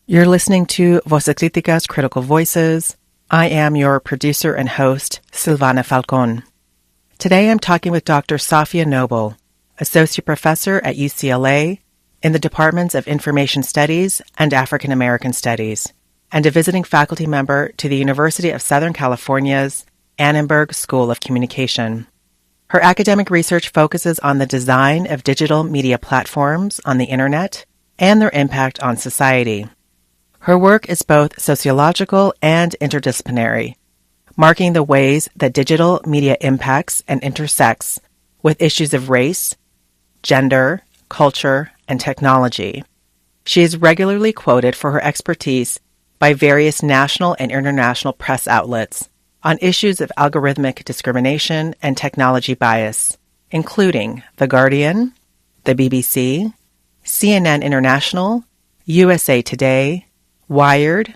You're listening to Voces, Críticas, Critical Voices. I am your producer and host, Silvana Falcón. Today I'm talking with Dr. Safiya Noble, Associate Professor at UCLA in the Departments of Information Studies and African American Studies, and a visiting faculty member to the University of Southern California's Annenberg School of Communication. Her academic research focuses on the design of digital media platforms on the Internet and their impact on society. Her work is both sociological and interdisciplinary, marking the ways that digital media impacts and intersects with issues of race, gender, culture, and technology. She is regularly quoted for her expertise by various national and international press outlets on issues of algorithmic discrimination and technology bias, including The Guardian, the BBC, CNN International, USA Today, Wired,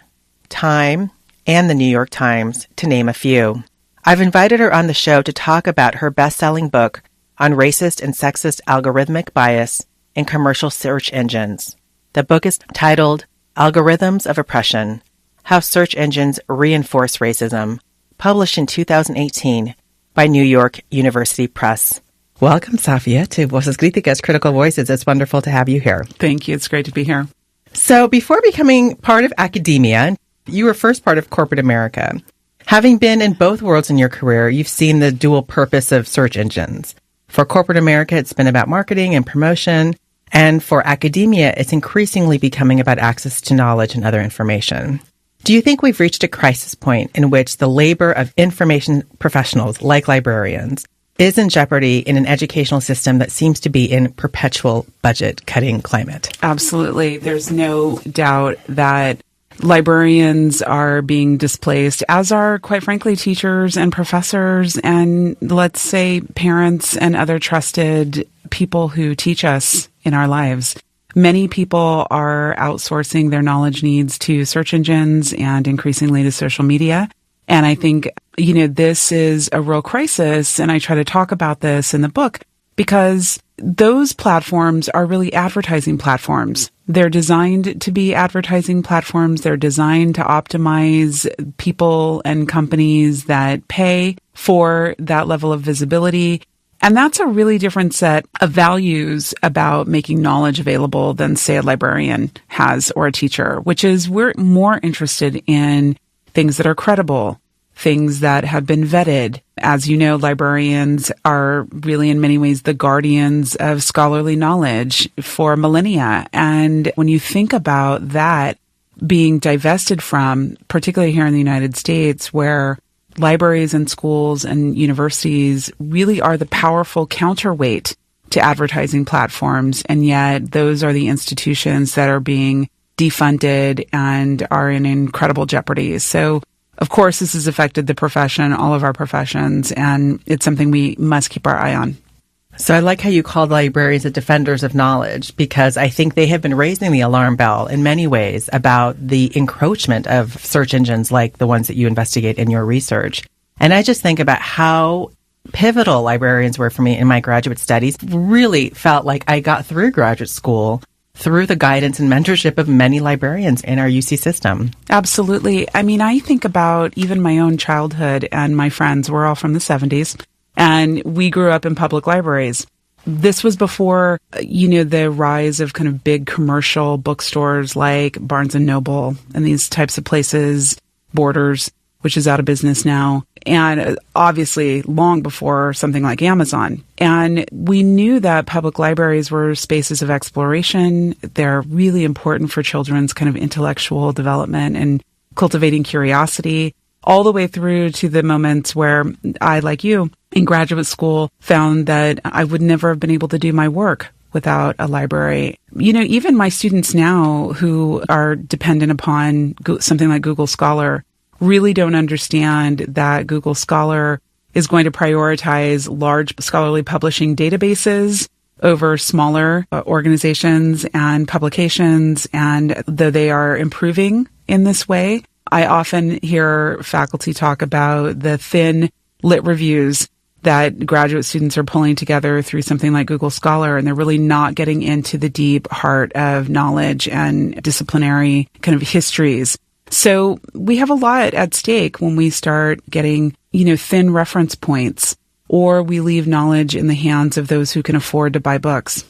Time, and the New York Times, to name a few. I've invited her on the show to talk about her best-selling book on racist and sexist algorithmic bias in commercial search engines. The book is titled Algorithms of Oppression: How Search Engines Reinforce Racism, published in 2018 by New York University Press. Welcome, Safiya, to Voces Críticas, Critical Voices. It's wonderful to have you here. Thank you. It's great to be here. So before becoming part of academia, you were first part of corporate America. Having been in both worlds in your career, you've seen the dual purpose of search engines. For corporate America, it's been about marketing and promotion. And for academia, it's increasingly becoming about access to knowledge and other information. Do you think we've reached a crisis point in which the labor of information professionals, like librarians, is in jeopardy in an educational system that seems to be in perpetual budget-cutting climate? Absolutely. There's no doubt that librarians are being displaced, as are, quite frankly, teachers and professors and, let's say, parents and other trusted people who teach us in our lives. Many people are outsourcing their knowledge needs to search engines and increasingly to social media. And I think, this is a real crisis, and I try to talk about this in the book because those platforms are really advertising platforms. They're designed to be advertising platforms. They're designed to optimize people and companies that pay for that level of visibility. And that's a really different set of values about making knowledge available than, say, a librarian has or a teacher, which is we're more interested in things that are credible, things that have been vetted. As you know, librarians are really in many ways the guardians of scholarly knowledge for millennia. And when you think about that being divested from, particularly here in the United States, where libraries and schools and universities really are the powerful counterweight to advertising platforms, and yet those are the institutions that are being defunded and are in incredible jeopardy. So, of course, this has affected the profession, all of our professions, and it's something we must keep our eye on. So I like how you called librarians the defenders of knowledge, because I think they have been raising the alarm bell in many ways about the encroachment of search engines like the ones that you investigate in your research. And I just think about how pivotal librarians were for me in my graduate studies. Really felt like I got through graduate school through the guidance and mentorship of many librarians in our UC system. Absolutely. I mean, I think about even my own childhood, and my friends were all from the 70s, and we grew up in public libraries. This was before, the rise of kind of big commercial bookstores like Barnes & Noble and these types of places, Borders, which is out of business now, and obviously long before something like Amazon. And we knew that public libraries were spaces of exploration. They're really important for children's kind of intellectual development and cultivating curiosity, all the way through to the moments where I, like you, in graduate school, found that I would never have been able to do my work without a library. Even my students now who are dependent upon something like Google Scholar really don't understand that Google Scholar is going to prioritize large scholarly publishing databases over smaller organizations and publications. And though they are improving in this way, I often hear faculty talk about the thin lit reviews that graduate students are pulling together through something like Google Scholar, and they're really not getting into the deep heart of knowledge and disciplinary kind of histories. So we have a lot at stake when we start getting, thin reference points, or we leave knowledge in the hands of those who can afford to buy books.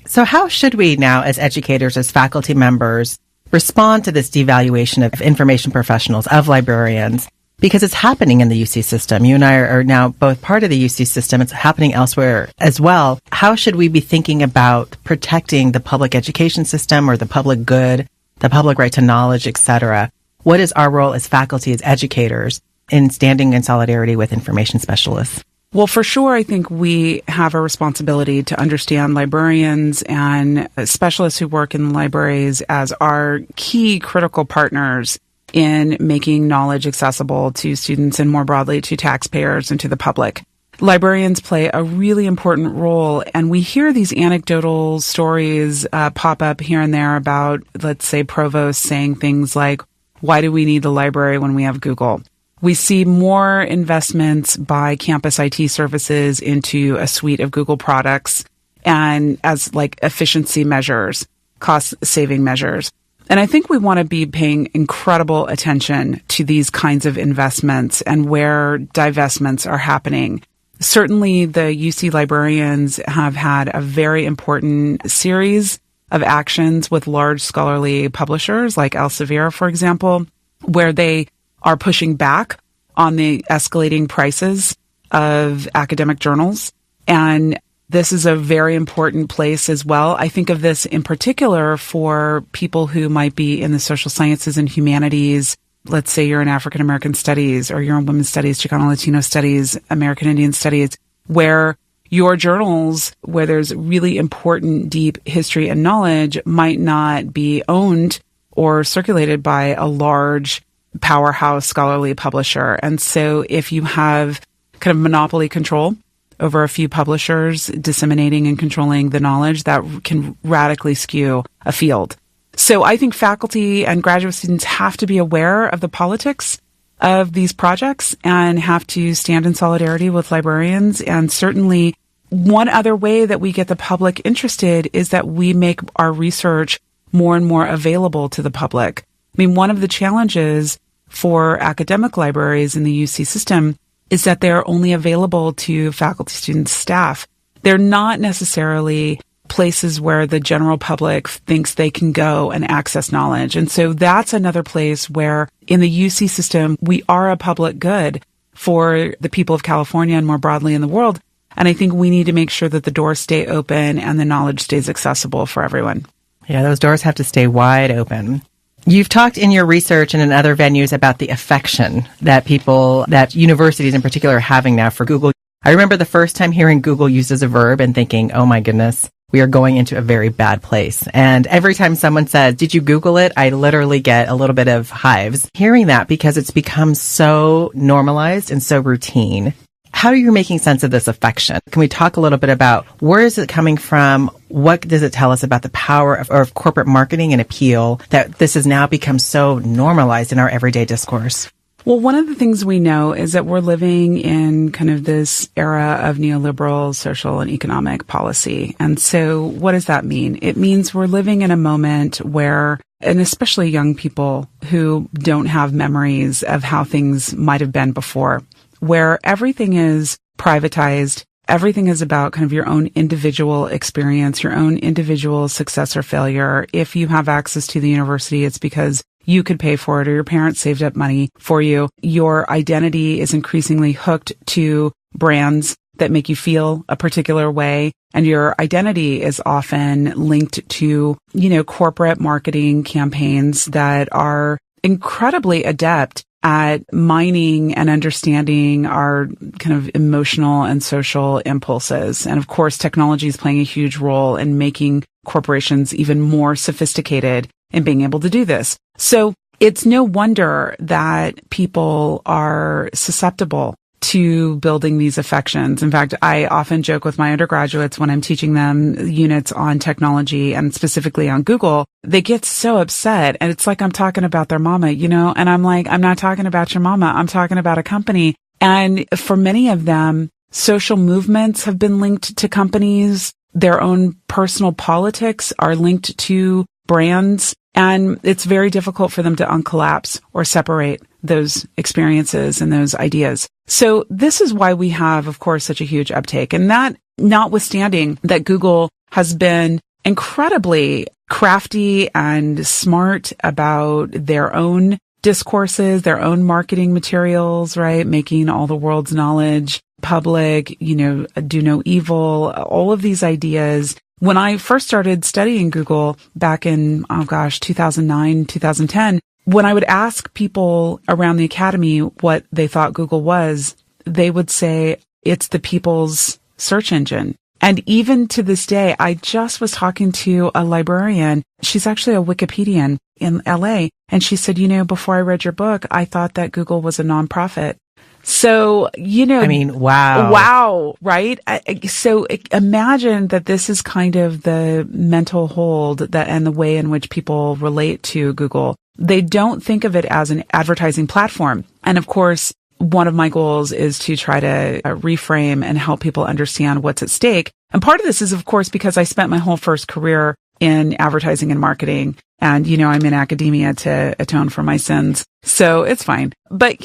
So how should we now, as educators, as faculty members, respond to this devaluation of information professionals, of librarians? Because it's happening in the UC system. You and I are now both part of the UC system. It's happening elsewhere as well. How should we be thinking about protecting the public education system or the public good, the public right to knowledge, etc.? What is our role as faculty, as educators, in standing in solidarity with information specialists? Well, for sure, I think we have a responsibility to understand librarians and specialists who work in the libraries as our key critical partners in making knowledge accessible to students and more broadly to taxpayers and to the public. Librarians play a really important role, and we hear these anecdotal stories pop up here and there about, let's say, provosts saying things like, why do we need the library when we have Google? We see more investments by campus IT services into a suite of Google products and as like efficiency measures, cost-saving measures. And I think we want to be paying incredible attention to these kinds of investments and where divestments are happening. Certainly, the UC librarians have had a very important series of actions with large scholarly publishers like Elsevier, for example, where they are pushing back on the escalating prices of academic journals. And this is a very important place as well. I think of this in particular for people who might be in the social sciences and humanities. Let's say you're in African American studies, or you're in women's studies, Chicano Latino studies, American Indian studies, where your journals, where there's really important, deep history and knowledge, might not be owned or circulated by a large powerhouse scholarly publisher. And so if you have kind of monopoly control over a few publishers disseminating and controlling the knowledge, that can radically skew a field. So I think faculty and graduate students have to be aware of the politics of these projects and have to stand in solidarity with librarians. And certainly one other way that we get the public interested is that we make our research more and more available to the public. I mean, one of the challenges for academic libraries in the UC system is that they're only available to faculty, students, staff. They're not necessarily places where the general public thinks they can go and access knowledge. And so that's another place where in the UC system, we are a public good for the people of California and more broadly in the world. And I think we need to make sure that the doors stay open and the knowledge stays accessible for everyone. Yeah, those doors have to stay wide open. You've talked in your research and in other venues about the affection that universities in particular are having now for Google. I remember the first time hearing Google used as a verb and thinking, oh my goodness, we are going into a very bad place. And every time someone says, did you Google it? I literally get a little bit of hives hearing that because it's become so normalized and so routine. How are you making sense of this affection? Can we talk a little bit about where is it coming from? What does it tell us about the power of corporate marketing and appeal that this has now become so normalized in our everyday discourse? Well, one of the things we know is that we're living in kind of this era of neoliberal social and economic policy. And so what does that mean? It means we're living in a moment where, and especially young people who don't have memories of how things might have been before, where everything is privatized. Everything is about kind of your own individual experience, your own individual success or failure. If you have access to the university, it's because you could pay for it or your parents saved up money for you. Your identity is increasingly hooked to brands that make you feel a particular way. And your identity is often linked to, corporate marketing campaigns that are incredibly adept at mining and understanding our kind of emotional and social impulses. And of course, technology is playing a huge role in making corporations even more sophisticated in being able to do this. So it's no wonder that people are susceptible to building these affections. In fact, I often joke with my undergraduates when I'm teaching them units on technology and specifically on Google, they get so upset. And it's like I'm talking about their mama, and I'm like, I'm not talking about your mama. I'm talking about a company. And for many of them, Social movements have been linked to companies. Their own personal politics are linked to brands. And it's very difficult for them to uncollapse or separate those experiences and those ideas. So this is why we have, of course, such a huge uptake. And that notwithstanding that Google has been incredibly crafty and smart about their own discourses, their own marketing materials, right? Making all the world's knowledge public, do no evil, all of these ideas. When I first started studying Google back in, 2009, 2010, when I would ask people around the academy what they thought Google was, they would say it's the people's search engine. And even to this day, I just was talking to a librarian. She's actually a Wikipedian in LA. And she said, before I read your book, I thought that Google was a nonprofit. So, wow. Wow, right? So imagine that this is kind of the mental hold and the way in which people relate to Google. They don't think of it as an advertising platform. And of course, one of my goals is to try to reframe and help people understand what's at stake. And part of this is, of course, because I spent my whole first career in advertising and marketing. And, I'm in academia to atone for my sins. So it's fine. But,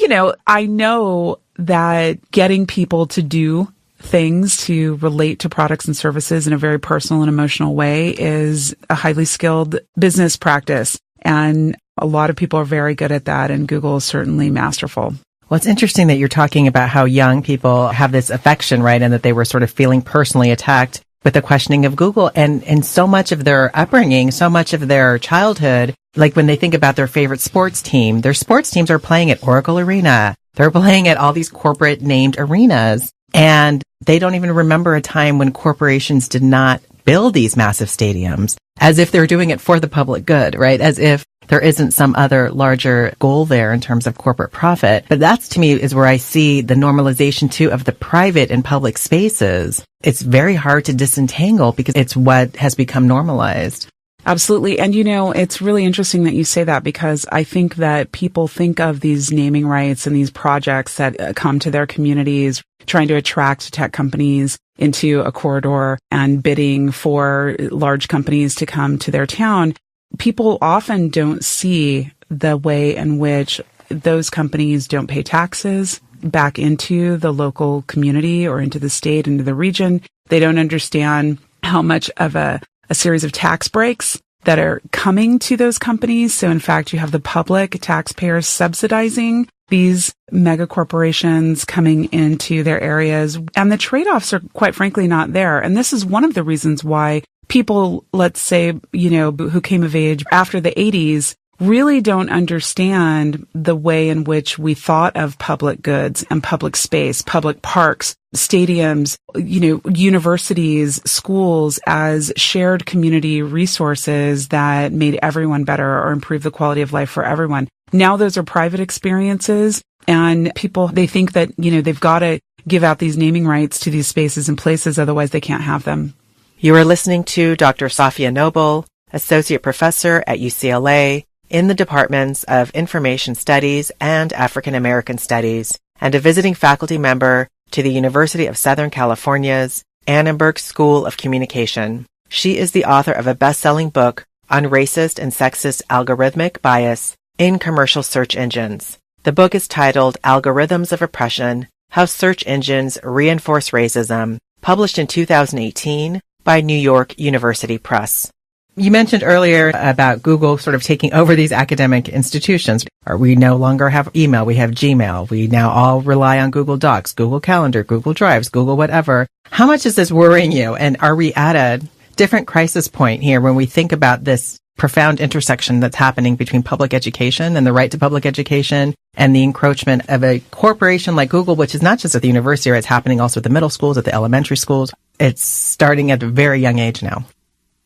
I know that getting people to do things to relate to products and services in a very personal and emotional way is a highly skilled business practice. And a lot of people are very good at that. And Google is certainly masterful. Well, it's interesting that you're talking about how young people have this affection, right? And that they were sort of feeling personally attacked with the questioning of Google, and so much of their upbringing, so much of their childhood, like when they think about their favorite sports team, their sports teams are playing at Oracle Arena. They're playing at all these corporate named arenas, and they don't even remember a time when corporations did not build these massive stadiums, as if they're doing it for the public good, right? As if there isn't some other larger goal there in terms of corporate profit. But that's, to me, is where I see the normalization too of the private and public spaces. It's very hard to disentangle because it's what has become normalized. Absolutely. And, it's really interesting that you say that, because I think that people think of these naming rights and these projects that come to their communities, trying to attract tech companies into a corridor and bidding for large companies to come to their town. People often don't see the way in which those companies don't pay taxes back into the local community or into the state, into the region. They don't understand how much of a series of tax breaks that are coming to those companies. So in fact, you have the public taxpayers subsidizing these mega corporations coming into their areas. And the trade-offs are quite frankly not there. And this is one of the reasons why people, let's say, who came of age after the 80s really don't understand the way in which we thought of public goods and public space, public parks, stadiums, universities, schools as shared community resources that made everyone better or improved the quality of life for everyone. Now those are private experiences, and people, they think that, they've got to give out these naming rights to these spaces and places, otherwise they can't have them. You are listening to Dr. Safiya Noble, Associate Professor at UCLA in the Departments of Information Studies and African American Studies, and a visiting faculty member to the University of Southern California's Annenberg School of Communication. She is the author of a best-selling book on racist and sexist algorithmic bias in commercial search engines. The book is titled Algorithms of Oppression: How Search Engines Reinforce Racism, published in 2018 by New York University Press. You mentioned earlier about Google sort of taking over these academic institutions. We no longer have email. We have Gmail. We now all rely on Google Docs, Google Calendar, Google Drives, Google whatever. How much is this worrying you? And are we at a different crisis point here when we think about this profound intersection that's happening between public education and the right to public education and the encroachment of a corporation like Google, which is not just at the university, it's happening also at the middle schools, at the elementary schools. It's starting at a very young age now.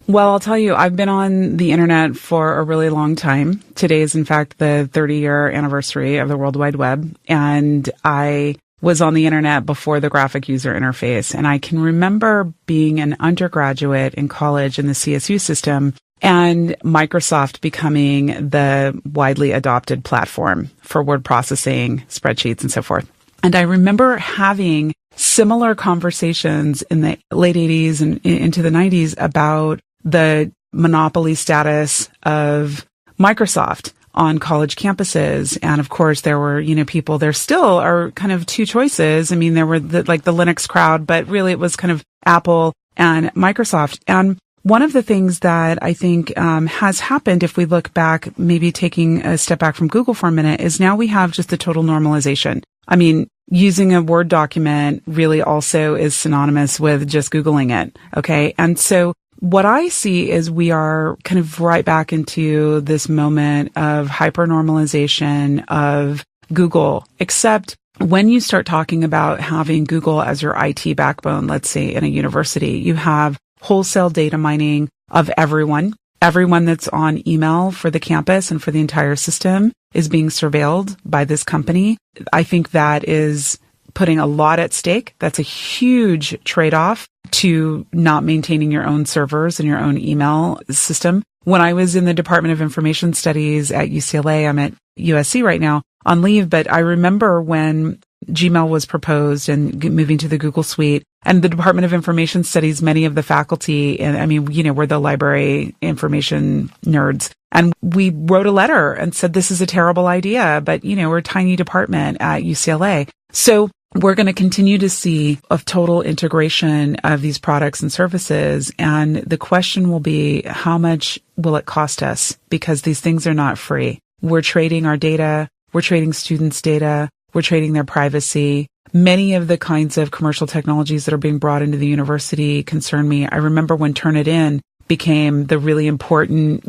Well, I'll tell you, I've been on the internet for a really long time. Today is, in fact, the 30-year anniversary of the World Wide Web. And I was on the internet before the graphic user interface. And I can remember being an undergraduate in college in the CSU system and Microsoft becoming the widely adopted platform for word processing, spreadsheets, and so forth. And I remember having similar conversations in the late 80s and into the 90s about the monopoly status of Microsoft on college campuses. And of course, there were, people, there still are kind of two choices. I mean, there were the Linux crowd, but really it was kind of Apple and Microsoft. And one of the things that I think has happened, if we look back, maybe taking a step back from Google for a minute, is now we have just the total normalization. I mean, using a Word document really also is synonymous with just Googling it. Okay. And so what I see is we are kind of right back into this moment of hyper-normalization of Google, except when you start talking about having Google as your IT backbone, let's say in a university, you have wholesale data mining of everyone that's on email for the campus and for the entire system is being surveilled by this company. I think that is putting a lot at stake. That's a huge trade-off to not maintaining your own servers and your own email system. When I was in the Department of Information Studies at UCLA, I'm at USC right now on leave, but I remember when Gmail was proposed and moving to the Google Suite, and the Department of Information Studies, many of the faculty, and I mean, we're the library information nerds, and we wrote a letter and said, this is a terrible idea, but we're a tiny department at UCLA. So we're going to continue to see a total integration of these products and services. And the question will be, how much will it cost us? Because these things are not free. We're trading our data. We're trading students' data. We're trading their privacy. Many of the kinds of commercial technologies that are being brought into the university concern me. I remember when Turnitin became the really important,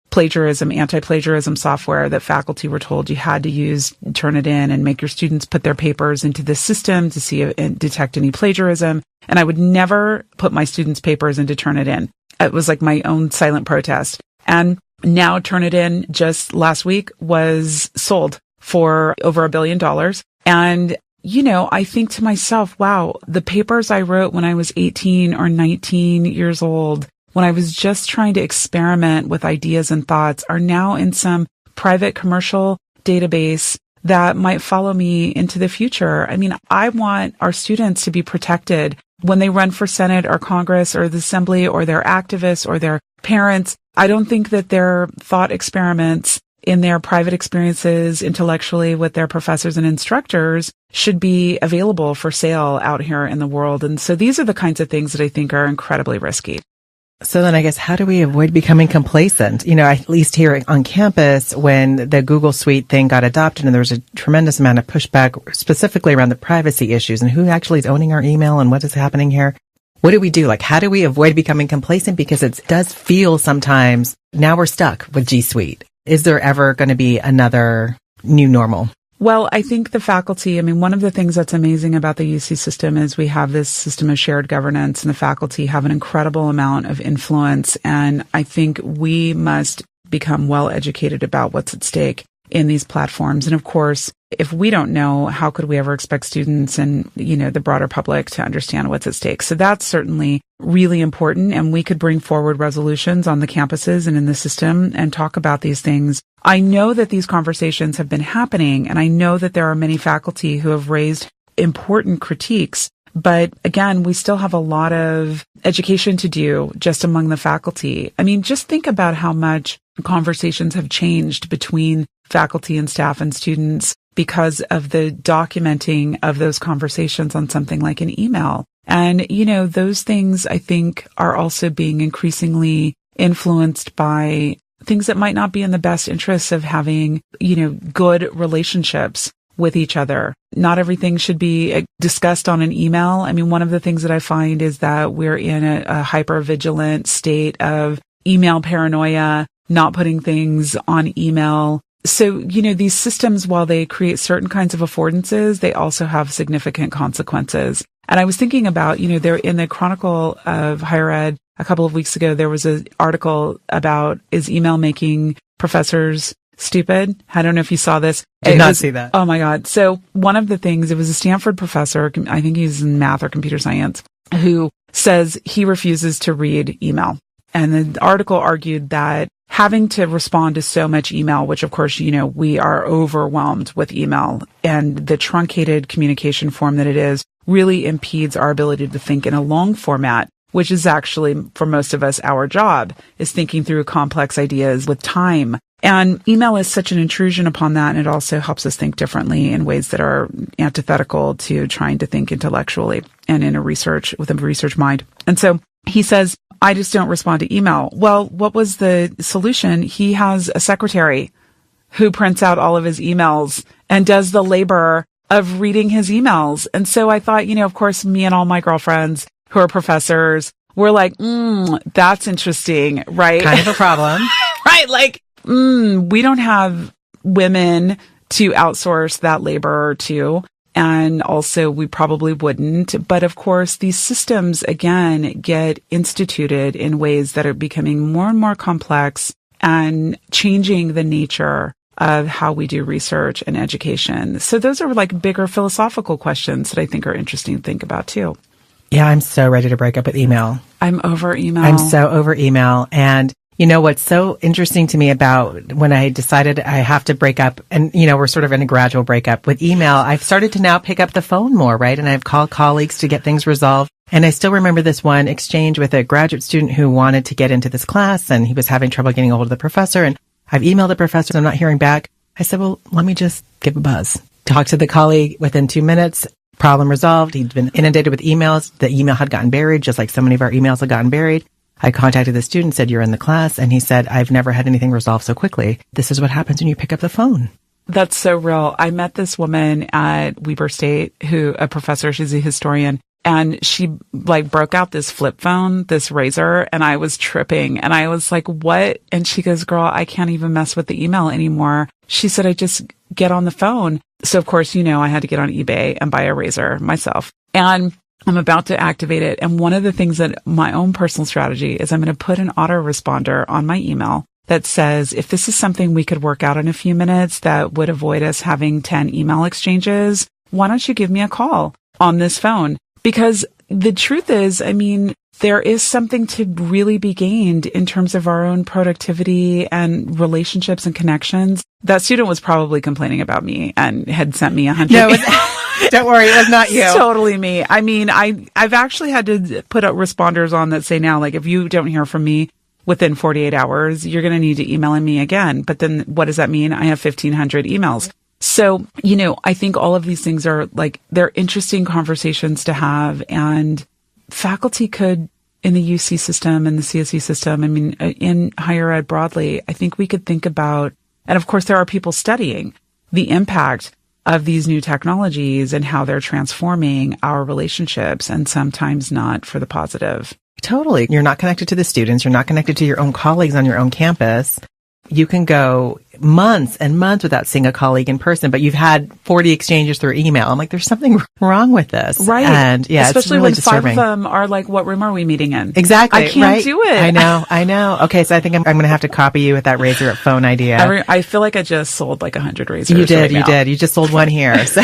plagiarism, anti-plagiarism software that faculty were told you had to use Turnitin and make your students put their papers into the system to see and detect any plagiarism. And I would never put my students' papers into Turnitin. It was like my own silent protest. And now Turnitin just last week was sold for over $1 billion. And, I think to myself, wow, the papers I wrote when I was 18 or 19 years old, when I was just trying to experiment with ideas and thoughts, are now in some private commercial database that might follow me into the future. I mean, I want our students to be protected when they run for Senate or Congress or the Assembly, or their activists or their parents. I don't think that their thought experiments in their private experiences intellectually with their professors and instructors should be available for sale out here in the world. And so these are the kinds of things that I think are incredibly risky. So then I guess, how do we avoid becoming complacent? At least here on campus, when the Google Suite thing got adopted and there was a tremendous amount of pushback specifically around the privacy issues and who actually is owning our email and what is happening here. What do we do? How do we avoid becoming complacent? Because it does feel sometimes now we're stuck with G Suite. Is there ever going to be another new normal? Well, I think the faculty, one of the things that's amazing about the UC system is we have this system of shared governance, and the faculty have an incredible amount of influence. And I think we must become well educated about what's at stake in these platforms. And of course, if we don't know, how could we ever expect students and, the broader public to understand what's at stake? So that's certainly really important. And we could bring forward resolutions on the campuses and in the system and talk about these things. I know that these conversations have been happening, and I know that there are many faculty who have raised important critiques. But again, we still have a lot of education to do just among the faculty. Just think about how much conversations have changed between faculty and staff and students because of the documenting of those conversations on something like an email. And, those things I think are also being increasingly influenced by things that might not be in the best interests of having, good relationships with each other. Not everything should be discussed on an email. One of the things that I find is that we're in a hyper-vigilant state of email paranoia, not putting things on email. So, these systems, while they create certain kinds of affordances, they also have significant consequences. And I was thinking about, there in the Chronicle of Higher Ed a couple of weeks ago, there was an article about, is email making professors stupid? I don't know if you saw this. Did not see that. Oh my God. So one of the things, it was a Stanford professor, I think he's in math or computer science, who says he refuses to read email. And the article argued that having to respond to so much email, which of course, we are overwhelmed with email, and the truncated communication form that it is really impedes our ability to think in a long format, which is actually, for most of us, our job, is thinking through complex ideas with time. And email is such an intrusion upon that, and it also helps us think differently in ways that are antithetical to trying to think intellectually and with a research mind. And so he says, I just don't respond to email. Well, what was the solution? He has a secretary who prints out all of his emails and does the labor of reading his emails. And so I thought, of course, me and all my girlfriends who are professors, we're like, that's interesting, right? Kind of a problem. Right. Like, we don't have women to outsource that labor to. And also we probably wouldn't. But of course, these systems, again, get instituted in ways that are becoming more and more complex and changing the nature of how we do research and education. So those are like bigger philosophical questions that I think are interesting to think about too. Yeah, I'm so ready to break up with email. I'm over email. I'm so over email. And what's so interesting to me about when I decided I have to break up, and, we're sort of in a gradual breakup with email, I've started to now pick up the phone more, right? And I've called colleagues to get things resolved. And I still remember this one exchange with a graduate student who wanted to get into this class, and he was having trouble getting a hold of the professor. And I've emailed the professor, and I'm not hearing back. I said, well, let me just give a buzz. Talk to the colleague within 2 minutes. Problem resolved. He'd been inundated with emails. The email had gotten buried, just like so many of our emails had gotten buried. I contacted the student, said, you're in the class. And he said, I've never had anything resolved so quickly. This is what happens when you pick up the phone. That's so real. I met this woman at Weber State a professor, she's a historian, and she broke out this flip phone, this Razor, and I was tripping. And I was like, what? And she goes, girl, I can't even mess with the email anymore. She said, I just get on the phone. So of course, I had to get on eBay and buy a Razor myself. And I'm about to activate it. And one of the things that my own personal strategy is I'm going to put an autoresponder on my email that says, if this is something we could work out in a few minutes that would avoid us having 10 email exchanges, why don't you give me a call on this phone? Because the truth is, there is something to really be gained in terms of our own productivity and relationships and connections. That student was probably complaining about me and had sent me 100. No, don't worry, it was not you. It's totally me. I've actually had to put up responders on that say now, if you don't hear from me within 48 hours, you're going to need to email me again. But then what does that mean? I have 1,500 emails. So, I think all of these things are they're interesting conversations to have, and faculty could, in the UC system and the CSE system, in higher ed broadly, I think we could think about, and of course there are people studying the impact of these new technologies and how they're transforming our relationships, and sometimes not for the positive. Totally. You're not connected to the students. You're not connected to your own colleagues on your own campus. You can go months and months without seeing a colleague in person, but you've had 40 exchanges through email. I'm like, there's something wrong with this. Right. And yeah, especially it's really when disturbing. 5 of them are what room are we meeting in? Exactly. I can't do it. I know. Okay. So I think I'm going to have to copy you with that Razor phone idea. I feel like I just sold 100 Razors. You did. Right now. You did. You just sold one here. So.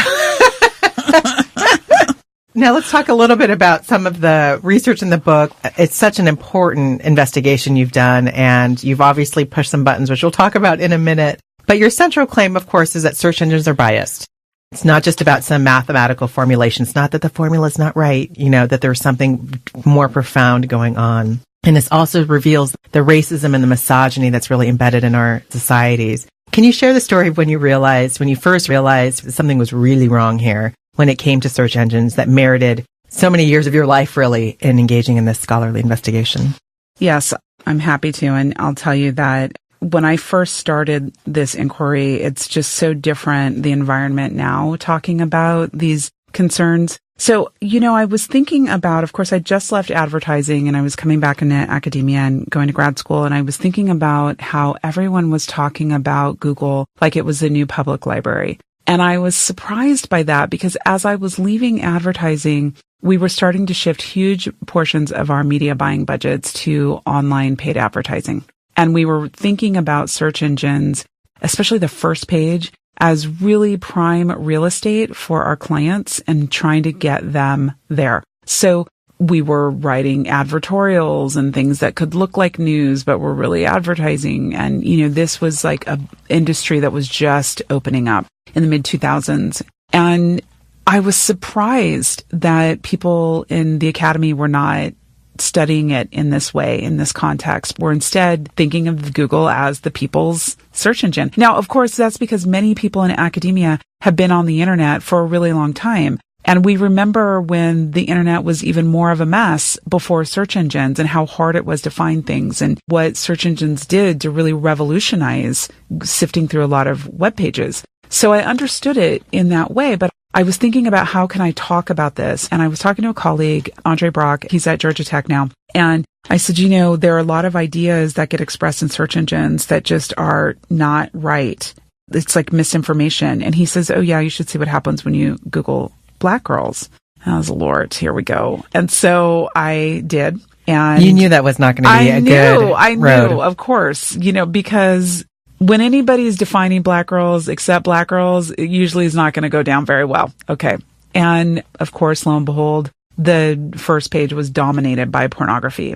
Now let's talk a little bit about some of the research in the book. It's such an important investigation you've done, and you've obviously pushed some buttons, which we'll talk about in a minute. But your central claim, of course, is that search engines are biased. It's not just about some mathematical formulation. It's not that the formula is not right, that there's something more profound going on. And this also reveals the racism and the misogyny that's really embedded in our societies. Can you share the story of when you first realized that something was really wrong here when it came to search engines that merited so many years of your life, really, in engaging in this scholarly investigation? Yes, I'm happy to. And I'll tell you that when I first started this inquiry, it's just so different, the environment now, talking about these concerns. So, I was thinking about, of course, I just left advertising and I was coming back into academia and going to grad school. And I was thinking about how everyone was talking about Google like it was the new public library. And I was surprised by that because as I was leaving advertising, we were starting to shift huge portions of our media buying budgets to online paid advertising. And we were thinking about search engines, especially the first page, as really prime real estate for our clients and trying to get them there. So we were writing advertorials and things that could look like news, but were really advertising. And, this was like a industry that was just opening up in the mid 2000s. And I was surprised that people in the academy were not studying it in this way, in this context. We're instead thinking of Google as the people's search engine. Now, of course, that's because many people in academia have been on the internet for a really long time. And we remember when the internet was even more of a mess before search engines and how hard it was to find things and what search engines did to really revolutionize sifting through a lot of web pages. So I understood it in that way, but I was thinking about how can I talk about this? And I was talking to a colleague, Andre Brock, he's at Georgia Tech now. And I said, there are a lot of ideas that get expressed in search engines that just are not right. It's like misinformation. And he says, oh yeah, you should see what happens when you Google Black girls. I was, Lord, here we go. And so I did. And you knew that was not going to be good road. I knew, of course, because when anybody's defining Black girls, except Black girls, it usually is not going to go down very well. Okay. And of course, lo and behold, the first page was dominated by pornography.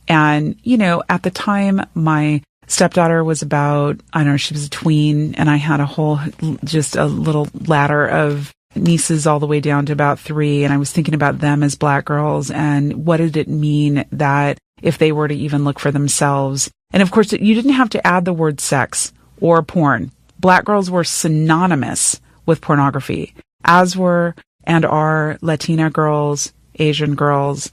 And, at the time, my stepdaughter was about, she was a tween, and I had just a little ladder of nieces all the way down to about 3. And I was thinking about them as Black girls and what did it mean that if they were to even look for themselves. And of course, you didn't have to add the word sex or porn. Black girls were synonymous with pornography, as were and are Latina girls, Asian girls.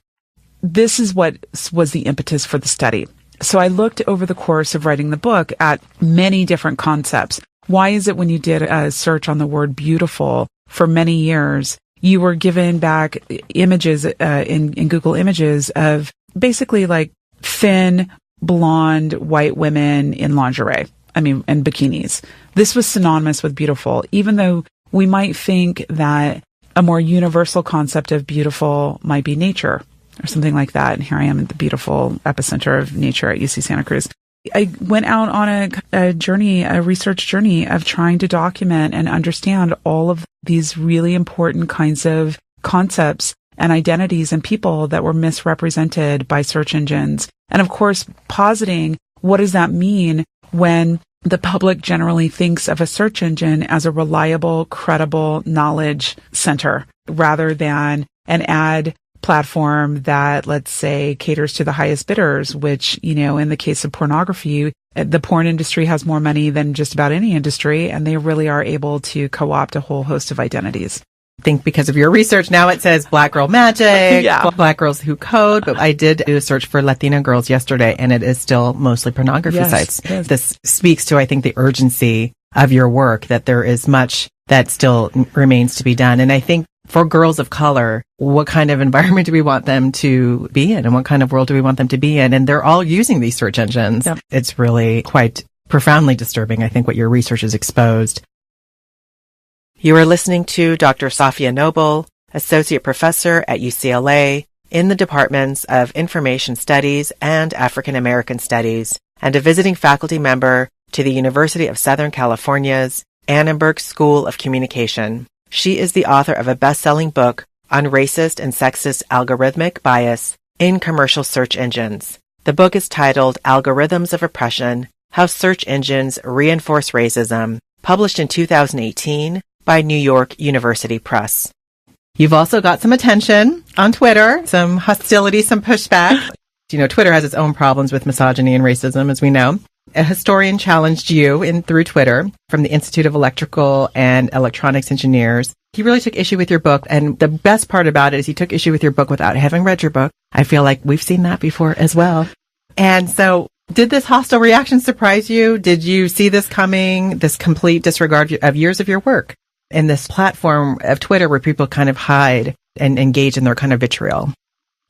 This is what was the impetus for the study. So I looked over the course of writing the book at many different concepts. Why is it when you did a search on the word beautiful for many years, you were given back images in Google Images of basically like thin, blonde, white women in lingerie, and bikinis. This was synonymous with beautiful, even though we might think that a more universal concept of beautiful might be nature or something like that. And here I am at the beautiful epicenter of nature at UC Santa Cruz. I went out on a research journey of trying to document and understand all of these really important kinds of concepts and identities and people that were misrepresented by search engines. And of course, positing what does that mean when the public generally thinks of a search engine as a reliable, credible knowledge center rather than an ad platform that, let's say, caters to the highest bidders, which, in the case of pornography, the porn industry has more money than just about any industry, and they really are able to co-opt a whole host of identities. I think because of your research, now it says Black Girl Magic, Black Girls Who Code, but I did do a search for Latina girls yesterday, and it is still mostly pornography sites. Yes. This speaks to, I think, the urgency of your work, that there is much that still remains to be done. And I think for girls of color, what kind of environment do we want them to be in, and what kind of world do we want them to be in? And they're all using these search engines. Yep. It's really quite profoundly disturbing, I think, what your research has exposed. You are listening to Dr. Safiya Noble, Associate Professor at UCLA in the Departments of Information Studies and African American Studies, and a visiting faculty member to the University of Southern California's Annenberg School of Communication. She is the author of a best-selling book on racist and sexist algorithmic bias in commercial search engines. The book is titled Algorithms of Oppression: How Search Engines Reinforce Racism, published in 2018 by New York University Press. You've also got some attention on Twitter, some hostility, some pushback. Twitter has its own problems with misogyny and racism, as we know. A historian challenged you through Twitter from the Institute of Electrical and Electronics Engineers. He really took issue with your book, and the best part about it is he took issue with your book without having read your book. I feel like we've seen that before as well. And so, did this hostile reaction surprise you? Did you see this coming, this complete disregard of years of your work in this platform of Twitter where people kind of hide and engage in their kind of vitriol?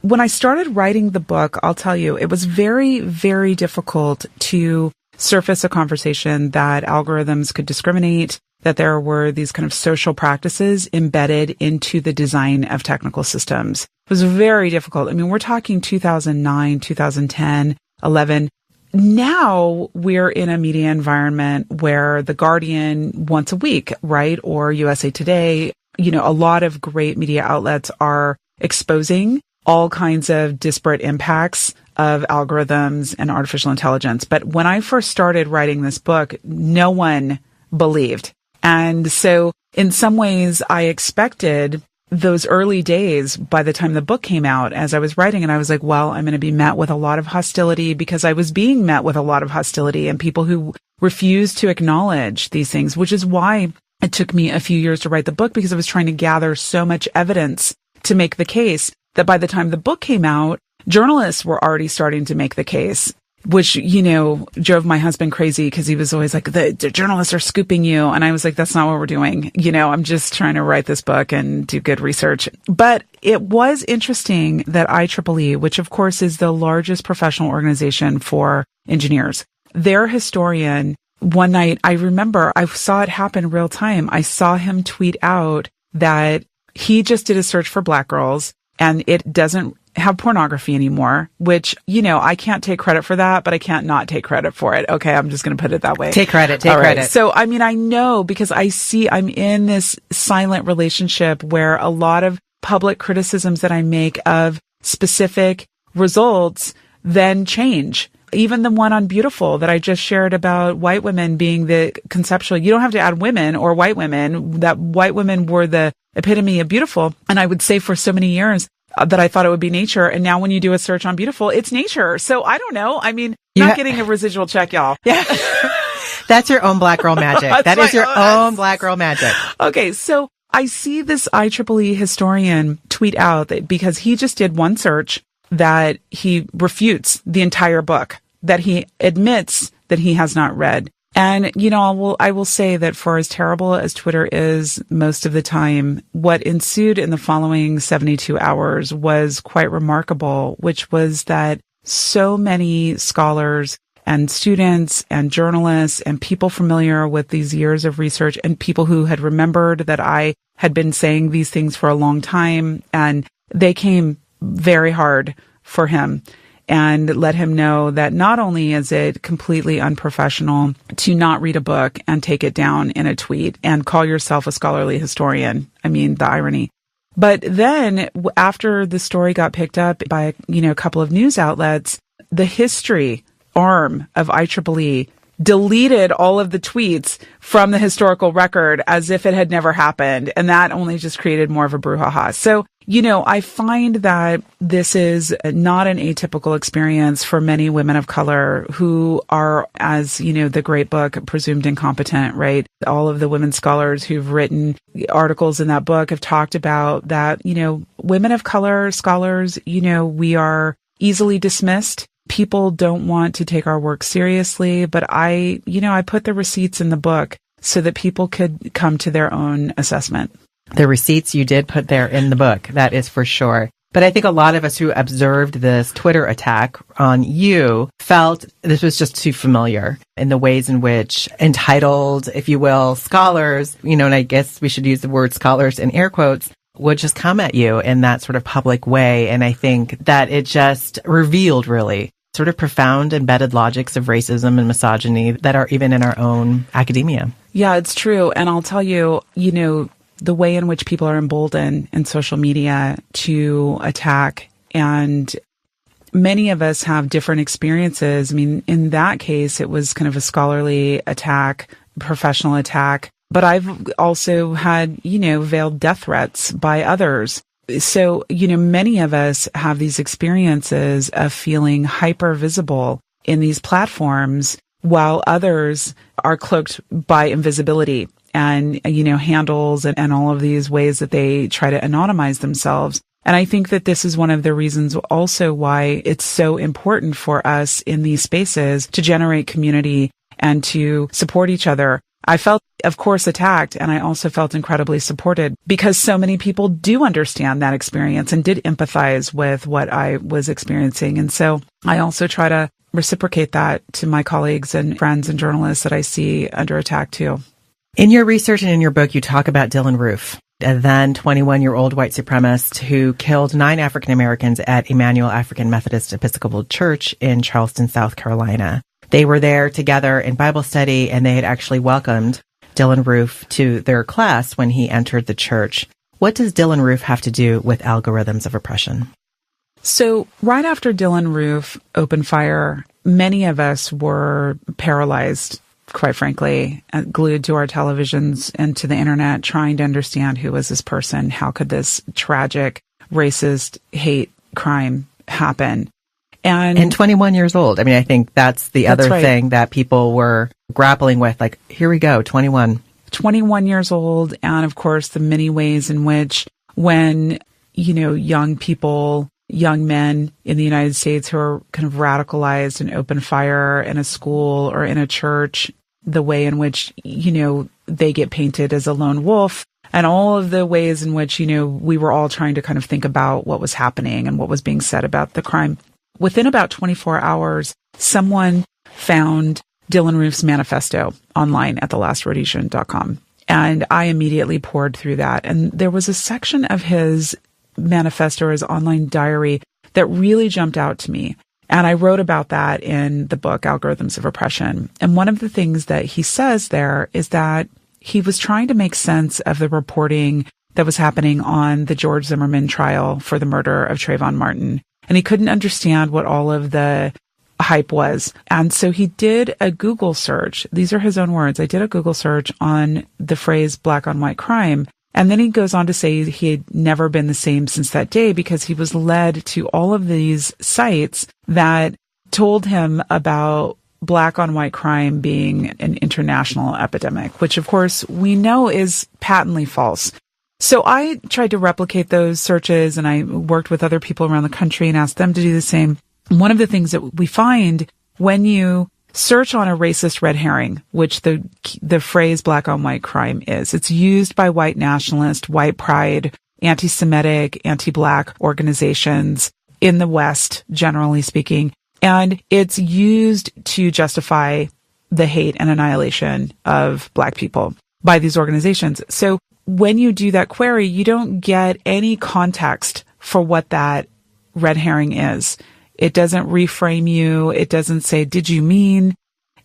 When I started writing the book, I'll tell you, it was very, very difficult to surface a conversation that algorithms could discriminate, that there were these kind of social practices embedded into the design of technical systems. It was very difficult. We're talking 2009, 2010, 11. Now we're in a media environment where The Guardian once a week, right? Or USA Today, a lot of great media outlets are exposing all kinds of disparate impacts of algorithms and artificial intelligence. But when I first started writing this book, no one believed. And so in some ways, I expected those early days, by the time the book came out, as I was writing, and I was like, well, I'm going to be met with a lot of hostility, because I was being met with a lot of hostility and people who refused to acknowledge these things, which is why it took me a few years to write the book, because I was trying to gather so much evidence to make the case that by the time the book came out, journalists were already starting to make the case, which, drove my husband crazy, because he was always like, the journalists are scooping you. And I was like, that's not what we're doing. I'm just trying to write this book and do good research. But it was interesting that IEEE, which of course is the largest professional organization for engineers, their historian, one night, I remember I saw it happen real time. I saw him tweet out that he just did a search for Black girls and it doesn't have pornography anymore, which, I can't take credit for that, but I can't not take credit for it. Okay. I'm just going to put it that way. Take credit. Credit. So, I know, because I'm in this silent relationship where a lot of public criticisms that I make of specific results then change. Even the one on Beautiful that I just shared about white women being the conceptual, you don't have to add women or white women, that white women were the epitome of beautiful. And I would say for so many years that I thought it would be nature. And now when you do a search on Beautiful, it's nature. So I don't know. Not getting a residual check, y'all. Yeah. That's your own Black girl magic. That is your own Black girl magic. Okay. So I see this IEEE historian tweet out that because he just did one search, that he refutes the entire book, that he admits that he has not read. And, I will say that for as terrible as Twitter is most of the time, what ensued in the following 72 hours was quite remarkable, which was that so many scholars and students and journalists and people familiar with these years of research and people who had remembered that I had been saying these things for a long time, and they came very hard for him and let him know that not only is it completely unprofessional to not read a book and take it down in a tweet and call yourself a scholarly historian. The irony. But then after the story got picked up by, a couple of news outlets, the history arm of IEEE deleted all of the tweets from the historical record as if it had never happened. And that only just created more of a brouhaha. So, I find that this is not an atypical experience for many women of color who are, as the great book, Presumed Incompetent, right? All of the women scholars who've written articles in that book have talked about that, women of color scholars, we are easily dismissed. People don't want to take our work seriously, but I put the receipts in the book so that people could come to their own assessment. The receipts you did put there in the book, that is for sure. But I think a lot of us who observed this Twitter attack on you felt this was just too familiar in the ways in which entitled, if you will, scholars, and I guess we should use the word scholars in air quotes, would just come at you in that sort of public way. And I think that it just revealed really sort of profound embedded logics of racism and misogyny that are even in our own academia. Yeah, it's true. And I'll tell you, the way in which people are emboldened in social media to attack, and many of us have different experiences. In that case, it was kind of a scholarly attack, professional attack, but I've also had, veiled death threats by others. So, many of us have these experiences of feeling hyper visible in these platforms while others are cloaked by invisibility and, handles and all of these ways that they try to anonymize themselves. And I think that this is one of the reasons also why it's so important for us in these spaces to generate community and to support each other. I felt, of course, attacked, and I also felt incredibly supported because so many people do understand that experience and did empathize with what I was experiencing. And so I also try to reciprocate that to my colleagues and friends and journalists that I see under attack too. In your research and in your book, you talk about Dylann Roof, a then 21-year-old white supremacist who killed 9 African Americans at Emmanuel African Methodist Episcopal Church in Charleston, South Carolina. They were there together in Bible study, and they had actually welcomed Dylann Roof to their class when he entered the church. What does Dylann Roof have to do with algorithms of oppression? So right after Dylan Roof opened fire, many of us were paralyzed, quite frankly, glued to our televisions and to the internet, trying to understand who was this person. How could this tragic, racist hate crime happen? And 21 years old. I mean, I think that's the other thing that people were grappling with. Like, here we go, 21. 21 years old. And of course, the many ways in which when, young people, young men in the United States who are kind of radicalized and open fire in a school or in a church, the way in which, they get painted as a lone wolf, and all of the ways in which, we were all trying to kind of think about what was happening and what was being said about the crime. Within about 24 hours, someone found Dylan Roof's manifesto online at thelastRhodesian.com. And I immediately poured through that. And there was a section of his manifesto, his online diary, that really jumped out to me. And I wrote about that in the book, Algorithms of Oppression. And one of the things that he says there is that he was trying to make sense of the reporting that was happening on the George Zimmerman trial for the murder of Trayvon Martin. And he couldn't understand what all of the hype was. And so he did a Google search. These are his own words. I did a Google search on the phrase black on white crime. And then he goes on to say he had never been the same since that day because he was led to all of these sites that told him about black on white crime being an international epidemic, which of course we know is patently false. So I tried to replicate those searches, and I worked with other people around the country and asked them to do the same. One of the things that we find when you search on a racist red herring, which the phrase black on white crime is, it's used by white nationalist, white pride, anti-Semitic, anti-black organizations in the West, generally speaking. And it's used to justify the hate and annihilation of black people by these organizations. So when you do that query, you don't get any context for what that red herring is. It doesn't reframe you. It doesn't say, did you mean?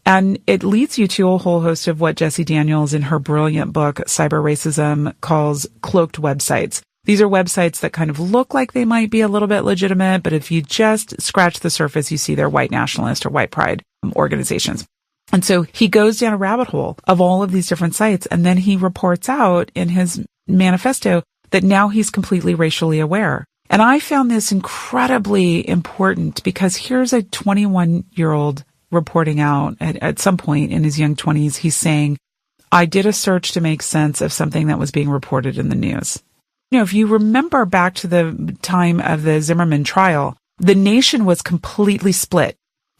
And it leads you to a whole host of what Jessie Daniels in her brilliant book, Cyber Racism, calls cloaked websites. These are websites that kind of look like they might be a little bit legitimate, but if you just scratch the surface, you see they're white nationalist or white pride organizations. And so he goes down a rabbit hole of all of these different sites, and then he reports out in his manifesto that now he's completely racially aware. And I found this incredibly important because here's a 21-year-old reporting out at some point in his young 20s. He's saying, I did a search to make sense of something that was being reported in the news. If you remember back to the time of the Zimmerman trial, the nation was completely split.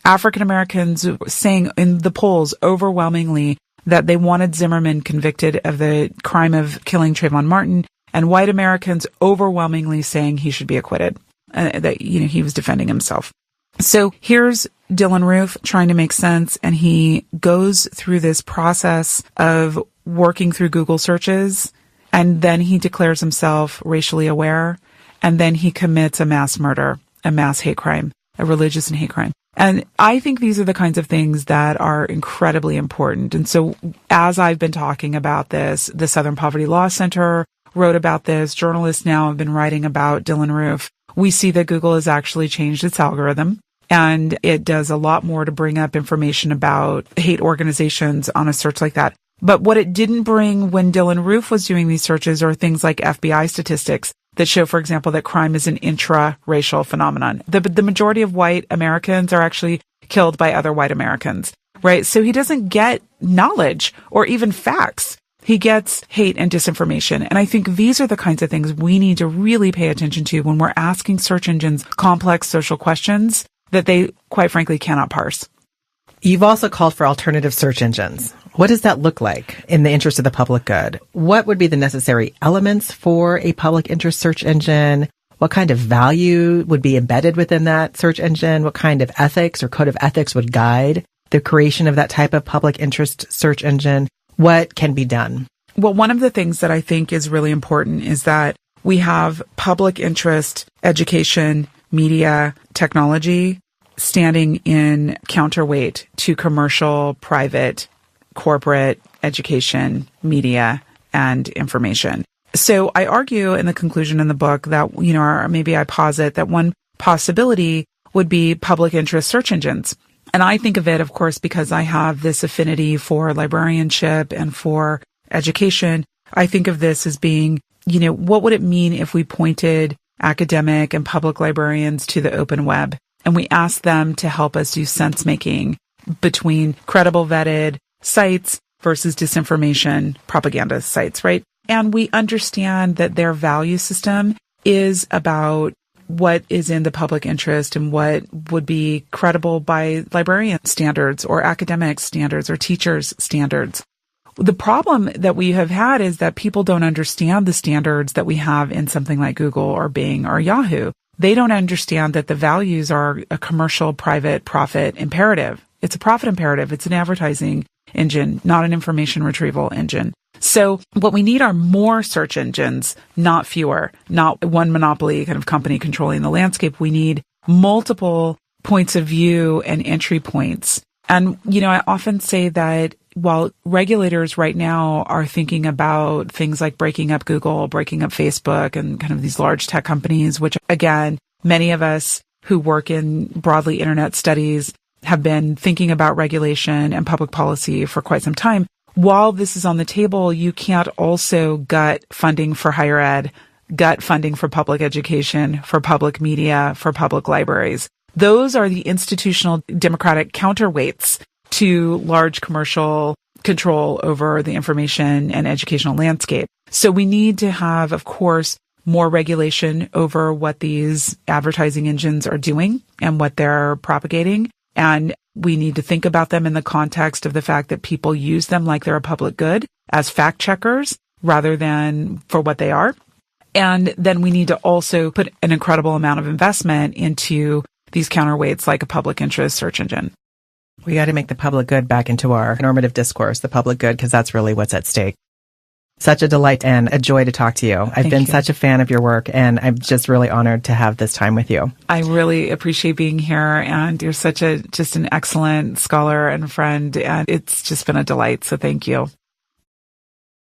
African Americans saying in the polls overwhelmingly that they wanted Zimmerman convicted of the crime of killing Trayvon Martin, and white Americans overwhelmingly saying he should be acquitted, that he was defending himself. So here's Dylan Roof trying to make sense, and he goes through this process of working through Google searches, and then he declares himself racially aware, and then he commits a mass murder, a mass hate crime, a religious and hate crime. And I think these are the kinds of things that are incredibly important. And so as I've been talking about this, the Southern Poverty Law Center wrote about this. Journalists now have been writing about Dylan Roof. We see that Google has actually changed its algorithm, and it does a lot more to bring up information about hate organizations on a search like that. But what it didn't bring when Dylan Roof was doing these searches are things like FBI statistics that show, for example, that crime is an intra-racial phenomenon. The majority of white Americans are actually killed by other white Americans, right? So he doesn't get knowledge or even facts. He gets hate and disinformation. And I think these are the kinds of things we need to really pay attention to when we're asking search engines complex social questions that they, quite frankly, cannot parse. You've also called for alternative search engines. What does that look like in the interest of the public good? What would be the necessary elements for a public interest search engine? What kind of value would be embedded within that search engine? What kind of ethics or code of ethics would guide the creation of that type of public interest search engine? What can be done? Well, one of the things that I think is really important is that we have public interest, education, media, technology standing in counterweight to commercial, private, corporate, education, media, and information. So I argue in the conclusion in the book that, or maybe I posit that one possibility would be public interest search engines. And I think of it, of course, because I have this affinity for librarianship and for education. I think of this as being, what would it mean if we pointed academic and public librarians to the open web and we asked them to help us do sense making between credible vetted sites versus disinformation propaganda sites, right? And we understand that their value system is about what is in the public interest and what would be credible by librarian standards or academic standards or teachers' standards. The problem that we have had is that people don't understand the standards that we have in something like Google or Bing or Yahoo. They don't understand that the values are a commercial, private, profit imperative. It's a profit imperative. It's an advertising engine, not an information retrieval engine. So what we need are more search engines, not fewer, not one monopoly kind of company controlling the landscape. We need multiple points of view and entry points. And, I often say that while regulators right now are thinking about things like breaking up Google, breaking up Facebook and kind of these large tech companies, which again, many of us who work in broadly internet studies have been thinking about regulation and public policy for quite some time. While this is on the table, you can't also gut funding for higher ed, gut funding for public education, for public media, for public libraries. Those are the institutional democratic counterweights to large commercial control over the information and educational landscape. So we need to have, of course, more regulation over what these advertising engines are doing and what they're propagating. And we need to think about them in the context of the fact that people use them like they're a public good as fact checkers rather than for what they are. And then we need to also put an incredible amount of investment into these counterweights like a public interest search engine. We got to make the public good back into our normative discourse, the public good, because that's really what's at stake. Such a delight and a joy to talk to you. I've been such a fan of your work, and I'm just really honored to have this time with you. I really appreciate being here, and you're just an excellent scholar and friend, and it's just been a delight. So thank you.